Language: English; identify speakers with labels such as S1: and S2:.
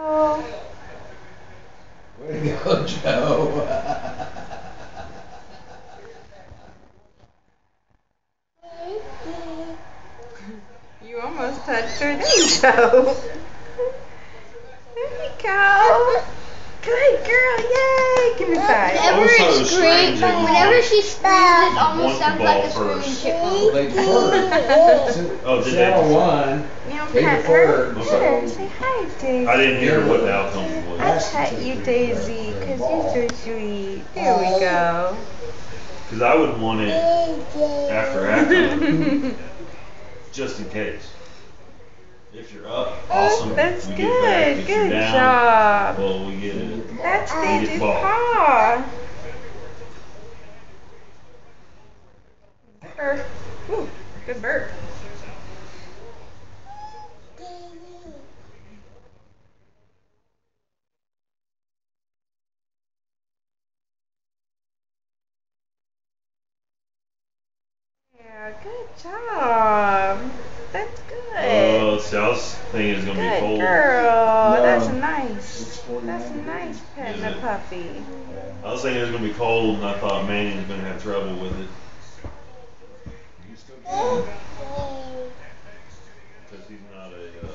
S1: Oh,
S2: Way to go, Joe.
S1: you almost touched her, didn't you, Joe? There you go. Good girl, yay! Give me five.
S3: Whenever she screams, it almost sounds like a screaming
S2: Well,
S3: chipmunk.
S2: they deferred.
S4: Oh, did they
S2: Sarah
S4: defer?
S2: won.
S1: Now
S2: They
S1: pet her.
S2: deferred,
S1: Pet her.
S2: so
S1: Say hi, Daisy.
S4: I didn't hear what the outcome was.
S1: I pet you, Daisy, because you're so sweet. There we go.
S4: Because I would want it after, just in case. If you're up, awesome.
S1: That's
S4: we get back.
S1: good.
S4: If you're
S1: Good
S4: down,
S1: job.
S4: well, we get it.
S1: That's
S4: We get
S1: Daisy's
S4: the ball.
S1: paw. Burp. Ooh, good burp. Yeah, good job. That's good.
S4: Oh, see, I was thinking it's gonna be
S1: Good
S4: cold.
S1: girl.
S2: No.
S1: That's
S2: It's
S1: nice.
S2: 49
S1: That's nice
S2: degrees.
S1: petting
S4: Is
S1: a
S4: it?
S1: puppy.
S4: I was thinking it was gonna be cold, and I thought Manny was gonna have trouble with it
S2: You still can.
S4: because he's not a